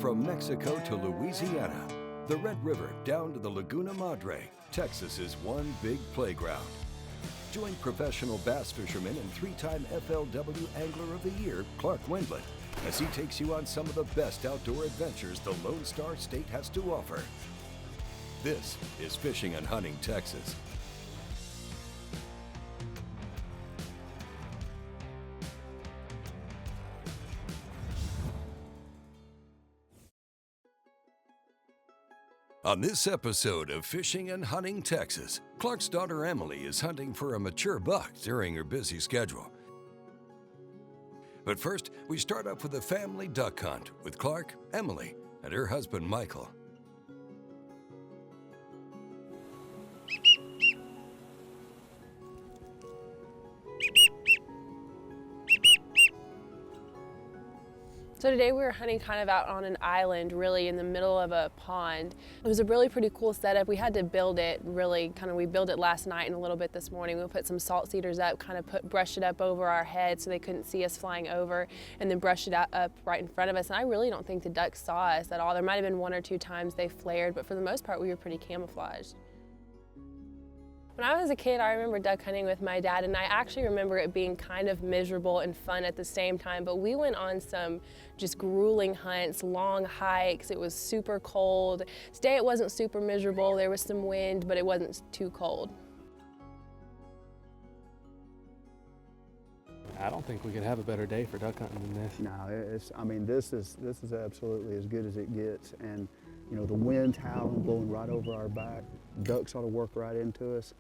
From Mexico to Louisiana, the Red River down to the Laguna Madre, Texas is one big playground. Join professional bass fisherman and three-time FLW Angler of the Year, Clark Wendlandt, as he takes you on some of the best outdoor adventures the Lone Star State has to offer. This is Fishing and Hunting Texas. On this episode of Fishing and Hunting Texas, Clark's daughter Emily is hunting for a mature buck during her busy schedule. But first, we start off with a family duck hunt with Clark, Emily, and her husband Michael. So today we were hunting kind of out on an island, really in the middle of a pond. It was a really pretty cool setup. We had to build it we built it last night and a little bit this morning. We put some salt cedars up, brushed it up over our heads so they couldn't see us flying over, and then brushed it up right in front of us. And I really don't think the ducks saw us at all. There might have been one or two times they flared, but for the most part we were pretty camouflaged. When I was a kid, I remember duck hunting with my dad, and I actually remember it being kind of miserable and fun at the same time, but we went on some just grueling hunts, long hikes. It was super cold. Today it wasn't super miserable. There was some wind, but it wasn't too cold. I don't think we could have a better day for duck hunting than this. No, this is absolutely as good as it gets, and you know, the wind's howling, blowing right over our back. Ducks ought to work right into us.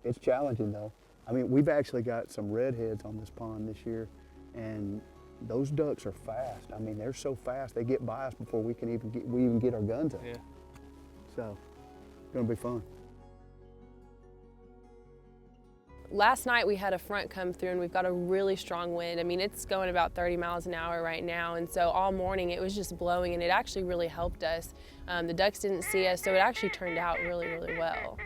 It's challenging though. I mean, we've actually got some redheads on this pond this year, and those ducks are fast. I mean, they're so fast, they get by us before we can even get our guns up. Yeah. So, it's gonna be fun. Last night we had a front come through and we've got a really strong wind. I mean, it's going about 30 miles an hour right now, and so all morning it was just blowing, and it actually really helped us. The ducks didn't see us, so it actually turned out really, really well.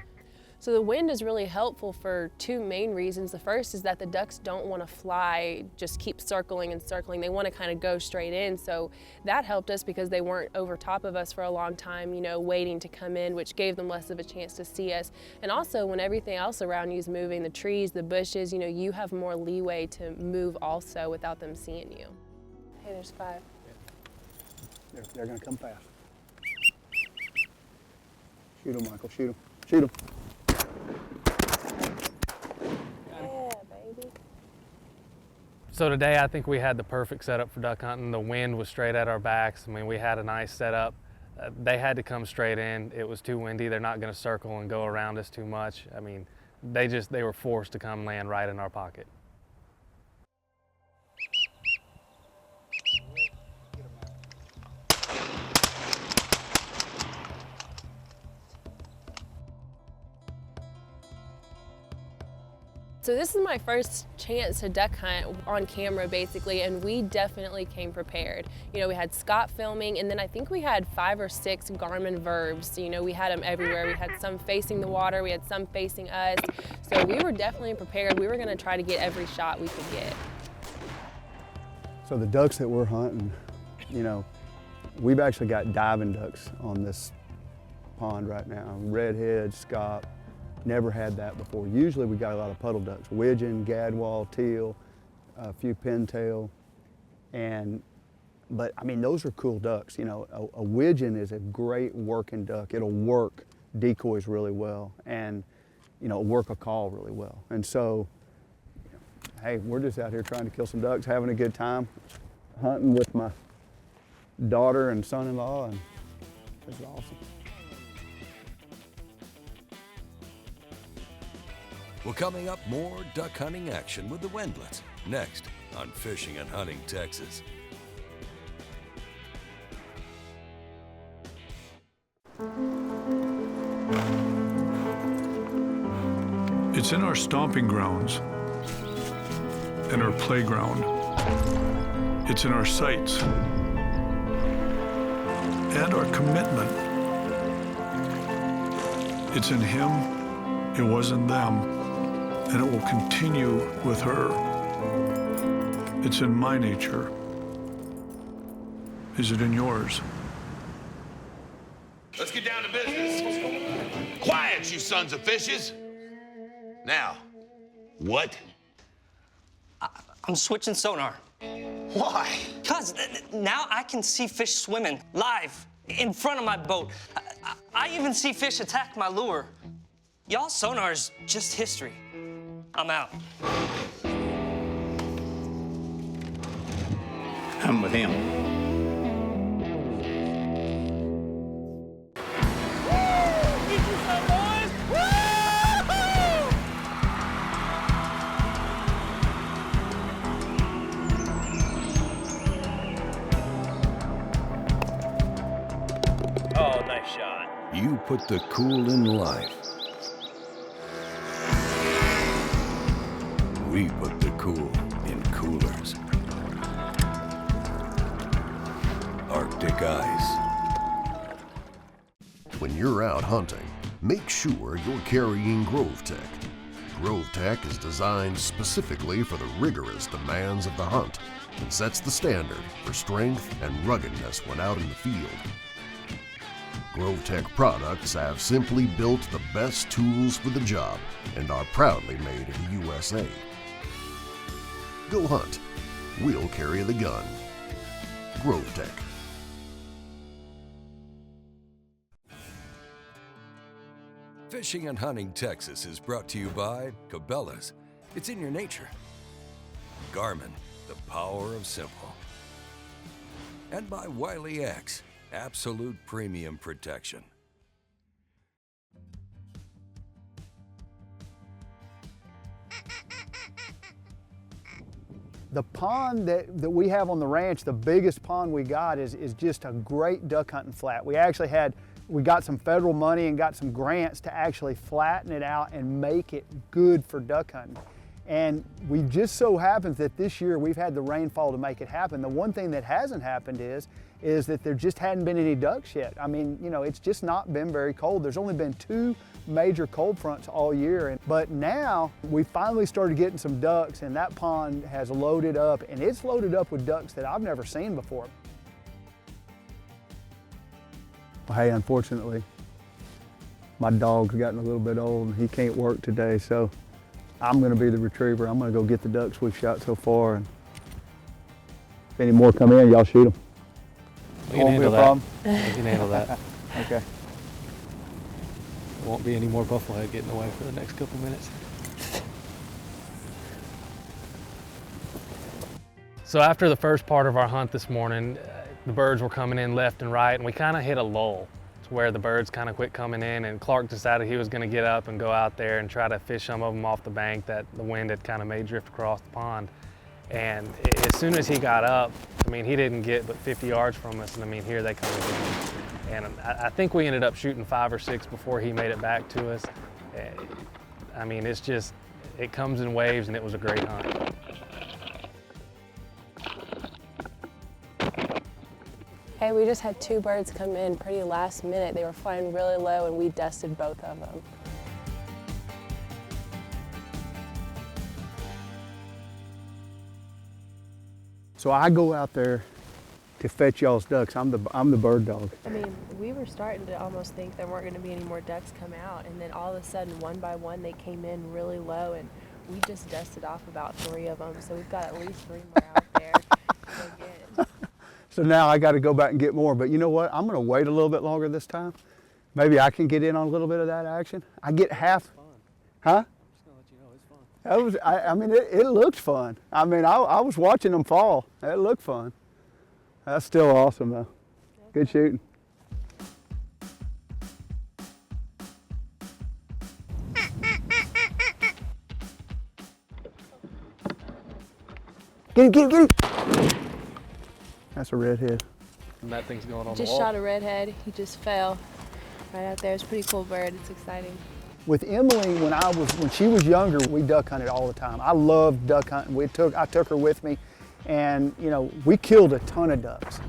So the wind is really helpful for two main reasons. The first is that the ducks don't want to fly, just keep circling and circling. They want to kind of go straight in, so that helped us because they weren't over top of us for a long time, you know, waiting to come in, which gave them less of a chance to see us. And also, when everything else around you is moving, the trees, the bushes, you know, you have more leeway to move also without them seeing you. Hey, there's 5. They're gonna come fast. Shoot them, Michael, shoot them. Shoot them. So today I think we had the perfect setup for duck hunting. The wind was straight at our backs. I mean, we had a nice setup. They had to come straight in. It was too windy. They're not going to circle and go around us too much. I mean, they were forced to come land right in our pocket. So this is my first chance to duck hunt on camera basically, and we definitely came prepared. You know, we had Scott filming, and then I think we had 5 or 6 Garmin Verbs. You know, we had them everywhere. We had some facing the water, we had some facing us. So we were definitely prepared. We were gonna try to get every shot we could get. So the ducks that we're hunting, you know, we've actually got diving ducks on this pond right now. Redhead, Scott. Never had that before. Usually we got a lot of puddle ducks, widgeon, gadwall, teal, a few pintail, but I mean, those are cool ducks. You know, a widgeon is a great working duck. It'll work decoys really well, and you know, work a call really well. And so, hey, we're just out here trying to kill some ducks, having a good time, hunting with my daughter and son-in-law, and this is awesome. Well, coming up, more duck hunting action with the Wendlandts, next on Fishing and Hunting Texas. It's in our stomping grounds and our playground. It's in our sights and our commitment. It's in him, it was in them, and it will continue with her. It's in my nature. is it in yours? Let's get down to business. Quiet, you sons of fishes. Now, what? I'm switching sonar. Why? Cause now I can see fish swimming live in front of my boat. I even see fish attack my lure. Y'all's sonar's just history. I'm out. I'm with him. Oh, nice shot. You put the cool in life. We put the cool in coolers. Arctic ice. When you're out hunting, make sure you're carrying GroveTech. GroveTech is designed specifically for the rigorous demands of the hunt and sets the standard for strength and ruggedness when out in the field. GroveTech products have simply built the best tools for the job and are proudly made in the USA. Go hunt. We'll carry the gun. GroveTech. Fishing and Hunting Texas is brought to you by Cabela's. It's in your nature. Garmin, the power of simple. And by Wiley X, absolute premium protection. The pond that we have on the ranch, the biggest pond we got is just a great duck hunting flat. We got some federal money and got some grants to actually flatten it out and make it good for duck hunting. And we just so happens that this year we've had the rainfall to make it happen. The one thing that hasn't happened is that there just hadn't been any ducks yet. I mean, you know, it's just not been very cold. There's only been 2 major cold fronts all year. But now we finally started getting some ducks, and that pond has loaded up, and it's loaded up with ducks that I've never seen before. Well, hey, unfortunately, my dog's gotten a little bit old and he can't work today, so I'm gonna be the retriever. I'm gonna go get the ducks we've shot so far, and if any more come in, y'all shoot them. We can handle that. We can handle that. Okay. There won't be any more bufflehead getting away for the next couple minutes. So after the first part of our hunt this morning, the birds were coming in left and right, and we kind of hit a lull to where the birds kind of quit coming in, and Clark decided he was going to get up and go out there and try to fish some of them off the bank that the wind had kind of made drift across the pond. And as soon as he got up, I mean, he didn't get but 50 yards from us, and I mean, here they come again. And I think we ended up shooting 5 or 6 before he made it back to us. I mean, it's just, it comes in waves, and it was a great hunt. Hey, we just had 2 birds come in pretty last minute. They were flying really low and we dusted both of them. So I go out there to fetch y'all's ducks. I'm the bird dog. I mean, we were starting to almost think there weren't going to be any more ducks come out, and then all of a sudden, one by one, they came in really low, and we just dusted off about 3 of them. So we've got at least 3 more out there to go get. So now I got to go back and get more. But you know what? I'm going to wait a little bit longer this time. Maybe I can get in on a little bit of that action. I get half. Huh? I mean, it looked fun. I mean, I was watching them fall. It looked fun. That's still awesome, though. Good shooting. Get him! That's a redhead. And that thing's going on the Just wall. shot a redhead. He just fell right out there. It's a pretty cool bird. It's exciting. With Emily, when she was younger, we duck hunted all the time. I loved duck hunting. I took her with me, and you know, we killed a ton of ducks.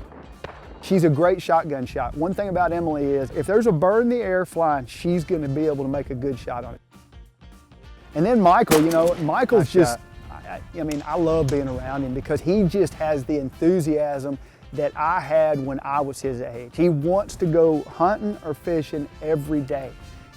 She's a great shotgun shot. One thing about Emily is, if there's a bird in the air flying, she's going to be able to make a good shot on it. And then Michael, you know, Michael's just, I mean, I love being around him because he just has the enthusiasm that I had when I was his age. He wants to go hunting or fishing every day.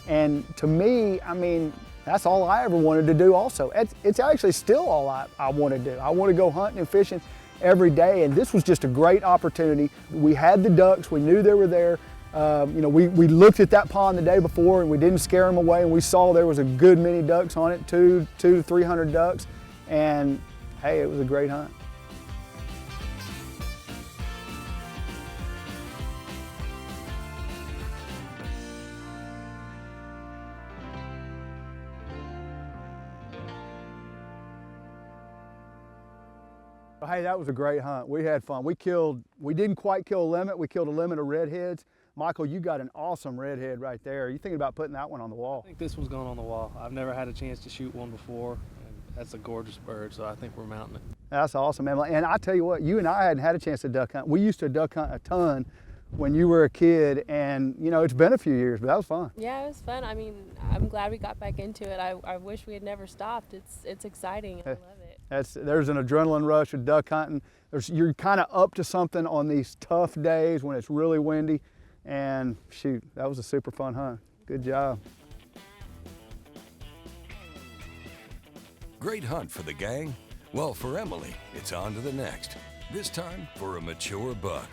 And to me, I mean, that's all I ever wanted to do also. It's actually still all I want to do. I want to go hunting and fishing every day, and this was just a great opportunity. We had the ducks, we knew they were there. You know, we looked at that pond the day before and we didn't scare them away, and we saw there was a good many ducks on it, 200 to 300 ducks, and hey, it was a great hunt. Hey, that was a great hunt. We had fun. We didn't quite kill a limit. We killed a limit of redheads. Michael, you got an awesome redhead right there. You thinking about putting that one on the wall? I think this one's going on the wall. I've never had a chance to shoot one before, and that's a gorgeous bird, so I think we're mounting it. That's awesome, man. And I tell you what, you and I hadn't had a chance to duck hunt. We used to duck hunt a ton when you were a kid, and you know, it's been a few years, but that was fun. Yeah, it was fun. I mean, I'm glad we got back into it. I wish we had never stopped. It's exciting. I love it. There's an adrenaline rush with duck hunting. You're kind of up to something on these tough days when it's really windy, and shoot, that was a super fun hunt. Good job. Great hunt for the gang. Well, for Emily, it's on to the next. This time for a mature buck.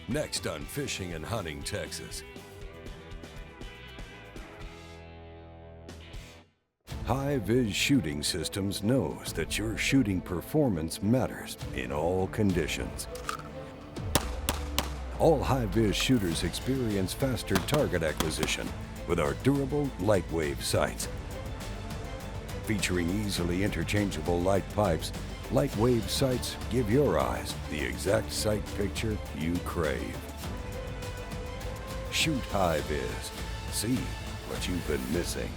Next on Fishing and Hunting Texas. High-Vis Shooting Systems knows that your shooting performance matters in all conditions. All high-vis shooters experience faster target acquisition with our durable light wave sights. Featuring easily interchangeable light pipes, light wave sights give your eyes the exact sight picture you crave. Shoot high-vis. See what you've been missing.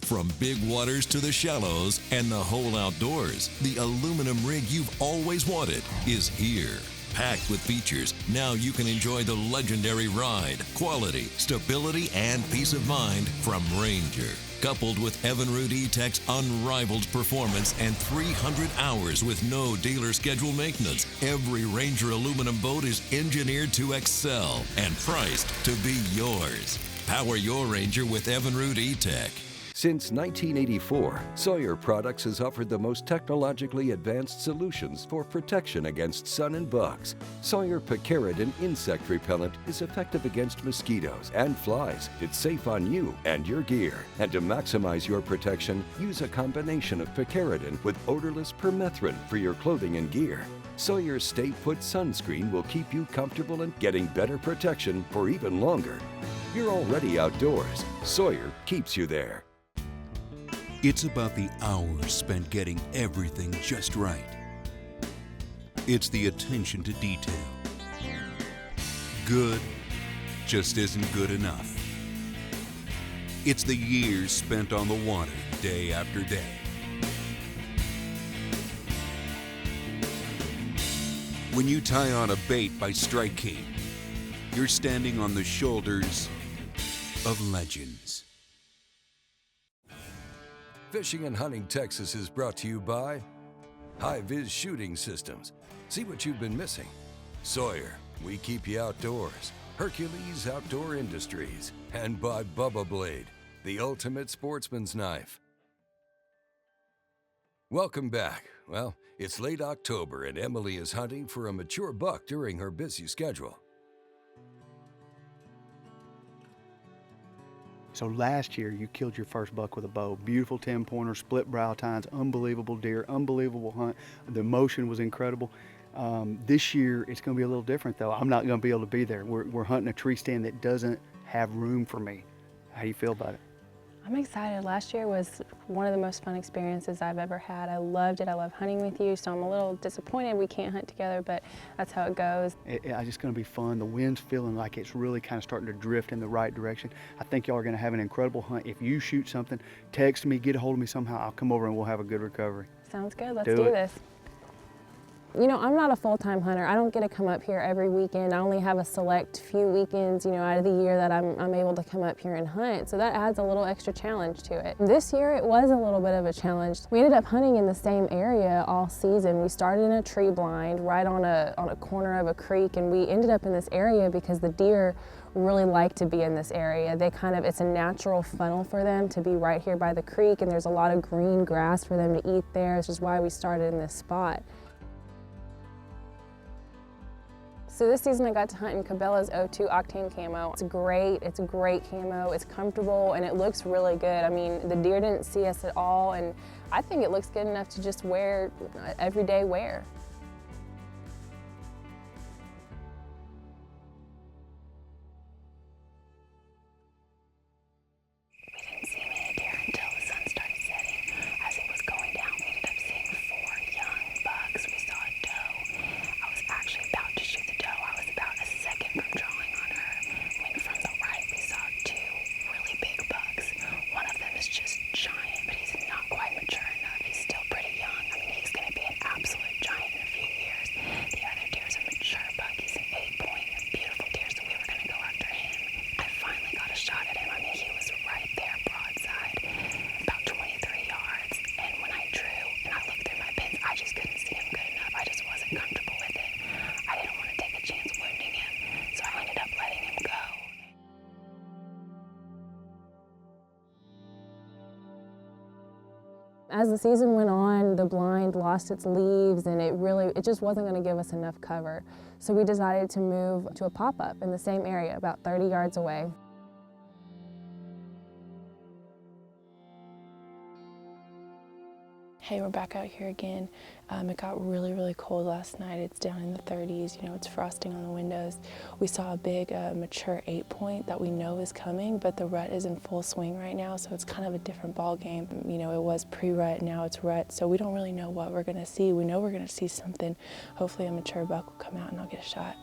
From big waters to the shallows and the whole outdoors, the aluminum rig you've always wanted is here. Packed with features, now you can enjoy the legendary ride, quality, stability, and peace of mind from Ranger. Coupled with Evinrude E-Tech's unrivaled performance and 300 hours with no dealer schedule maintenance, every Ranger aluminum boat is engineered to excel and priced to be yours. Power your Ranger with Evinrude E-Tech. Since 1984, Sawyer Products has offered the most technologically advanced solutions for protection against sun and bugs. Sawyer Picaridin insect repellent is effective against mosquitoes and flies. It's safe on you and your gear. And to maximize your protection, use a combination of Picaridin with odorless permethrin for your clothing and gear. Sawyer Stay Put sunscreen will keep you comfortable and getting better protection for even longer. You're already outdoors. Sawyer keeps you there. It's about the hours spent getting everything just right. It's the attention to detail. Good just isn't good enough. It's the years spent on the water day after day. When you tie on a bait by Strike King, you're standing on the shoulders of legends. Fishing and Hunting Texas is brought to you by High-Vis Shooting Systems. See what you've been missing. Sawyer, we keep you outdoors. Hercules Outdoor Industries. And by Bubba Blade, the ultimate sportsman's knife. Welcome back. Well, it's late October and Emily is hunting for a mature buck during her busy schedule. So last year, you killed your first buck with a bow. Beautiful 10-pointer, split brow tines, unbelievable deer, unbelievable hunt. The motion was incredible. This year, it's going to be a little different, though. I'm not going to be able to be there. We're hunting a tree stand that doesn't have room for me. How do you feel about it? I'm excited. Last year was one of the most fun experiences I've ever had. I loved it. I love hunting with you, so I'm a little disappointed we can't hunt together, but that's how it goes. It's just going to be fun. The wind's feeling like it's really kind of starting to drift in the right direction. I think y'all are going to have an incredible hunt. If you shoot something, text me, get a hold of me somehow. I'll come over and we'll have a good recovery. Sounds good. Let's do this. You know, I'm not a full-time hunter. I don't get to come up here every weekend. I only have a select few weekends, you know, out of the year that I'm able to come up here and hunt. So that adds a little extra challenge to it. This year it was a little bit of a challenge. We ended up hunting in the same area all season. We started in a tree blind right on a corner of a creek, and we ended up in this area because the deer really like to be in this area. It's a natural funnel for them to be right here by the creek, and there's a lot of green grass for them to eat there, which is why we started in this spot. So this season I got to hunt in Cabela's 02 Octane Camo. It's a great camo, it's comfortable, and it looks really good. I mean, the deer didn't see us at all, and I think it looks good enough to just wear, everyday wear. As the season went on, the blind lost its leaves, and it just wasn't going to give us enough cover. So we decided to move to a pop-up in the same area, about 30 yards away. Hey, we're back out here again. It got really cold last night. It's down in the 30s, you know, it's frosting on the windows. We saw a big mature 8-point that we know is coming, but the rut is in full swing right now, so it's kind of a different ball game. You know, it was pre-rut, now it's rut, so we don't really know what we're gonna see. We know we're gonna see something. Hopefully a mature buck will come out and I'll get a shot.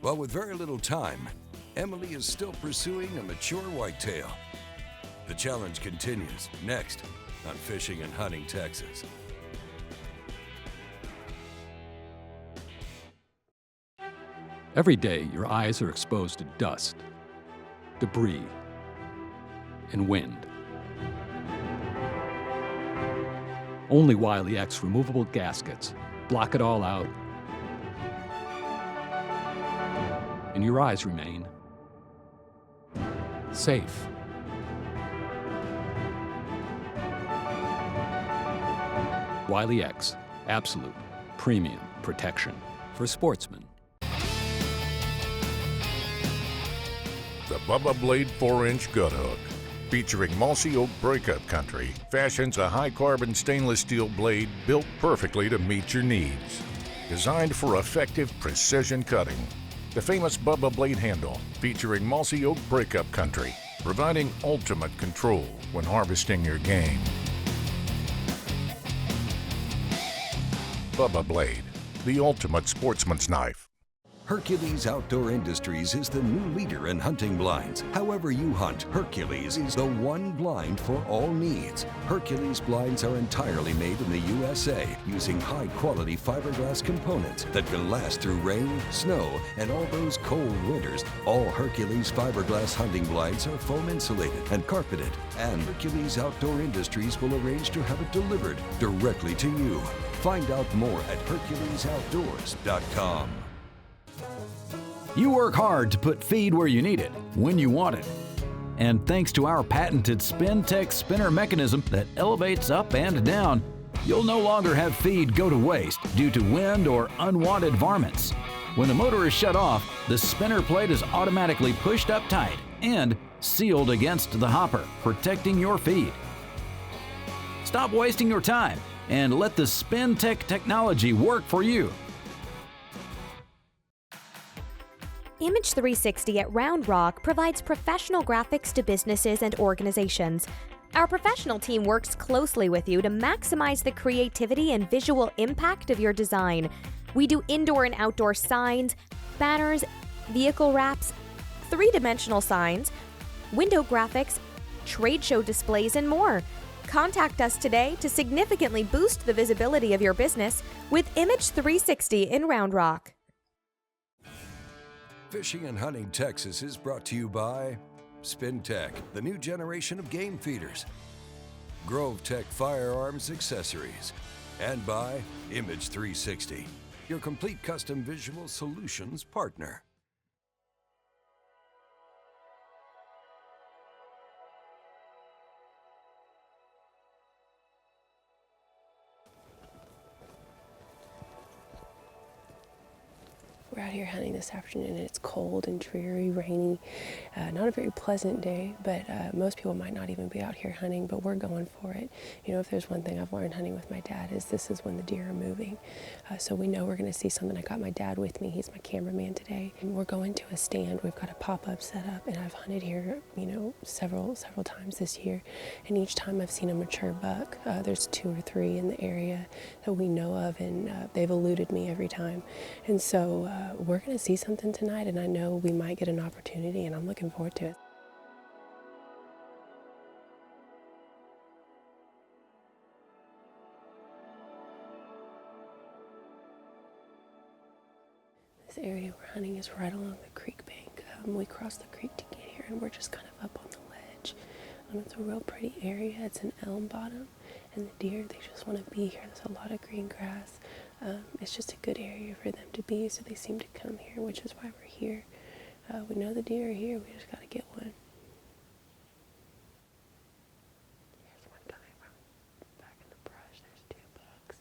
Well, with very little time, Emily is still pursuing a mature whitetail. The challenge continues next on Fishing and Hunting Texas. Every day, your eyes are exposed to dust, debris, and wind. Only Wiley X removable gaskets block it all out, and your eyes remain safe. Wiley X, absolute premium protection for sportsmen. The Bubba Blade 4-inch gut hook, featuring mossy oak breakup country, fashions a high-carbon stainless steel blade built perfectly to meet your needs. Designed for effective precision cutting. The famous Bubba Blade handle, featuring mossy oak breakup country, providing ultimate control when harvesting your game. Bubba Blade, the ultimate sportsman's knife. Hercules Outdoor Industries is the new leader in hunting blinds. However you hunt, Hercules is the one blind for all needs. Hercules blinds are entirely made in the USA using high-quality fiberglass components that can last through rain, snow, and all those cold winters. All Hercules fiberglass hunting blinds are foam insulated and carpeted, and Hercules Outdoor Industries will arrange to have it delivered directly to you. Find out more at HerculesOutdoors.com. You work hard to put feed where you need it, when you want it. And thanks to our patented SpinTech spinner mechanism that elevates up and down, you'll no longer have feed go to waste due to wind or unwanted varmints. When the motor is shut off, the spinner plate is automatically pushed up tight and sealed against the hopper, protecting your feed. Stop wasting your time and let the SpinTech technology work for you. Image 360 at Round Rock provides professional graphics to businesses and organizations. Our professional team works closely with you to maximize the creativity and visual impact of your design. We do indoor and outdoor signs, banners, vehicle wraps, three-dimensional signs, window graphics, trade show displays, and more. Contact us today to significantly boost the visibility of your business with Image 360 in Round Rock. Fishing and Hunting Texas is brought to you by SpinTech, the new generation of game feeders, GroveTech Firearms Accessories, and by Image 360, your complete custom visual solutions partner. We're out here hunting this afternoon and it's cold and dreary, rainy, not a very pleasant day, but most people might not even be out here hunting, but we're going for it. You know, if there's one thing I've learned hunting with my dad is this is when the deer are moving. So we know we're gonna see something. I got my dad with me, he's my cameraman today. And we're going to a stand, we've got a pop-up set up, and I've hunted here, you know, several times this year. And each time I've seen a mature buck. There's 2 or 3 in the area that we know of, and they've eluded me every time. And so we're going to see something tonight, and I know we might get an opportunity, and I'm looking forward to it. This area we're hunting is right along the creek bank. We cross the creek to get here, and we're just kind of up on the ledge. It's a real pretty area. It's an elm bottom, and the deer, they just want to be here. There's a lot of green grass. It's just a good area for them to be, so they seem to come here, which is why we're here. We know the deer are here, we just got to get one. Here's one coming from back in the brush. There's 2 bucks.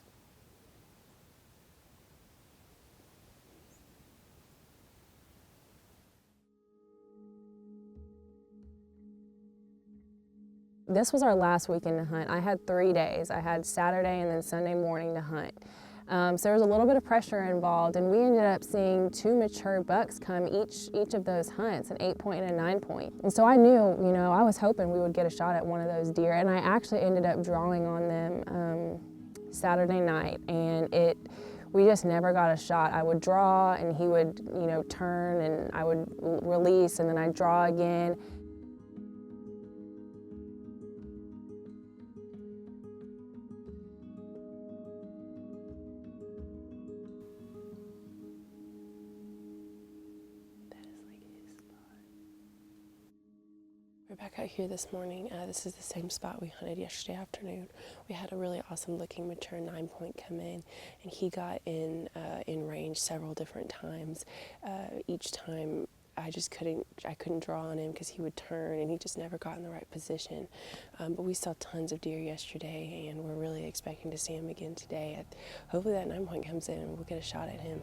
This was our last weekend to hunt. I had 3 days. I had Saturday and then Sunday morning to hunt. So there was a little bit of pressure involved, and we ended up seeing 2 mature bucks come each of those hunts, an 8-point and a 9-point. And so I knew, you know, I was hoping we would get a shot at one of those deer, and I actually ended up drawing on them Saturday night, and we just never got a shot. I would draw, and he would, you know, turn, and I would release, and then I'd draw again. We're back out here this morning. This is the same spot we hunted yesterday afternoon. We had a really awesome looking mature 9-point come in, and he got in range several different times. Each time I couldn't draw on him because he would turn and he just never got in the right position. But we saw tons of deer yesterday, and we're really expecting to see him again today. Hopefully that 9-point comes in and we'll get a shot at him.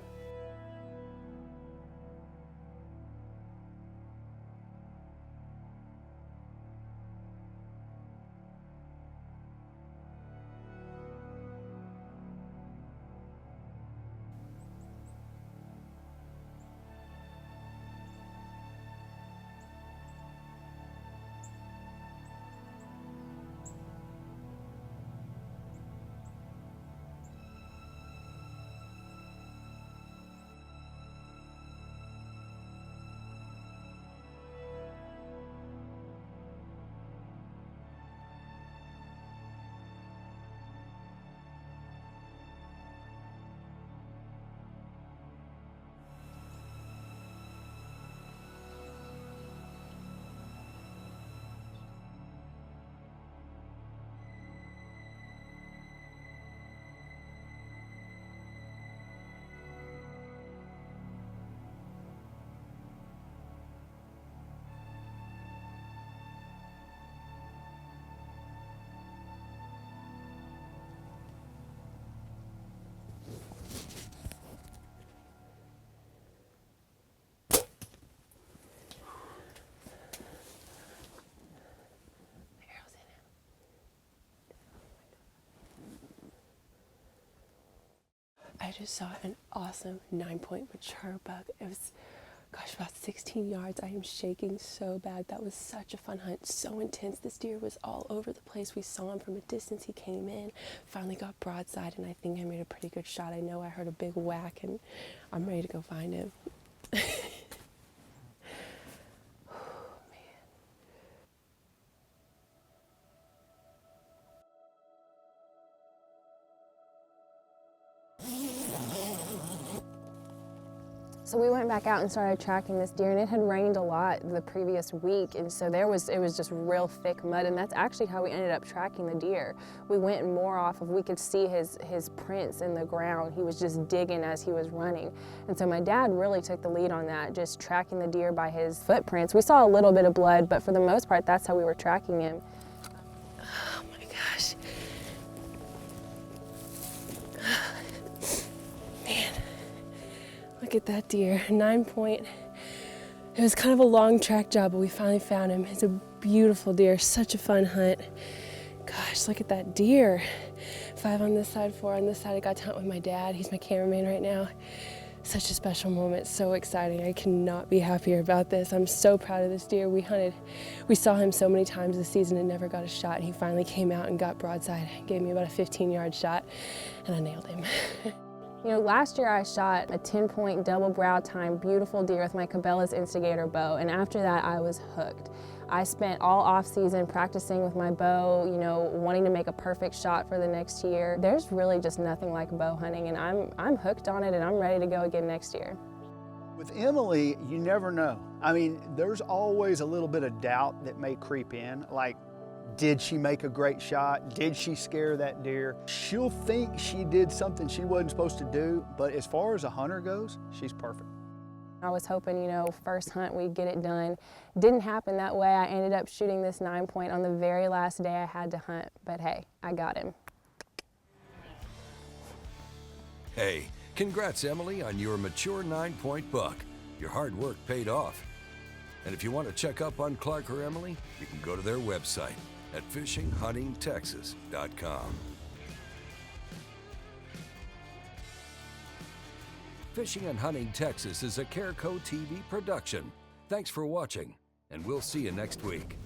just saw an awesome 9-point mature buck. It was, gosh, about 16 yards. I am shaking so bad. That was such a fun hunt, so intense. This deer was all over the place. We saw him from a distance. He came in, finally got broadside, and I think I made a pretty good shot. I know I heard a big whack, and I'm ready to go find him. So we went back out and started tracking this deer, and it had rained a lot the previous week, and so it was just real thick mud, and that's actually how we ended up tracking the deer. We went more off of, we could see his prints in the ground. He was just digging as he was running. And so my dad really took the lead on that, just tracking the deer by his footprints. We saw a little bit of blood, but for the most part, that's how we were tracking him. Oh my gosh. Man. Look at that deer, 9-point. It was kind of a long track job, but we finally found him. It's a beautiful deer, such a fun hunt. Gosh, look at that deer. 5 on this side, 4 on this side. I got to hunt with my dad. He's my cameraman right now. Such a special moment, so exciting. I cannot be happier about this. I'm so proud of this deer. We saw him so many times this season and never got a shot, and he finally came out and got broadside. Gave me about a 15-yard shot, and I nailed him. You know, last year I shot a 10-point double brow tine beautiful deer with my Cabela's Instigator bow, and after that I was hooked. I spent all off season practicing with my bow, you know, wanting to make a perfect shot for the next year. There's really just nothing like bow hunting, and I'm hooked on it, and I'm ready to go again next year. With Emily, you never know. I mean, there's always a little bit of doubt that may creep in, like, did she make a great shot? Did she scare that deer? She'll think she did something she wasn't supposed to do, but as far as a hunter goes, she's perfect. I was hoping, you know, first hunt we'd get it done. Didn't happen that way. I ended up shooting this 9-point on the very last day I had to hunt, but hey, I got him. Hey, congrats, Emily, on your mature 9-point buck. Your hard work paid off. And if you want to check up on Clark or Emily, you can go to their website at fishinghuntingtexas.com. Fishing and Hunting Texas is a Careco TV production. Thanks for watching, and we'll see you next week.